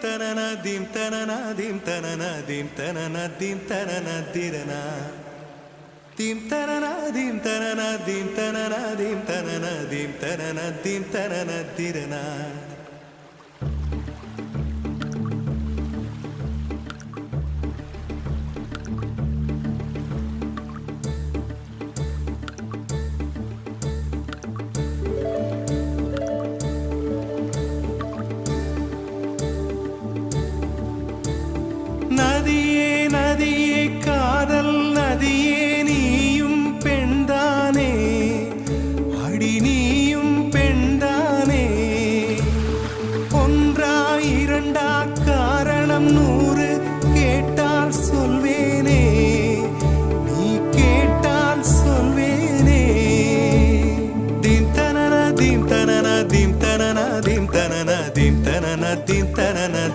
tanana dim tanana dim tanana dim tanana dim tanana dirana dim tanana dim tanana dim tanana dim tanana dim tanana dim tanana dirana நதியே நதியே காதல் நதியே நீயும் பெண்தானே அடி நீயும் பெண்தானே ஒன்றா இரண்டா காரணம் 100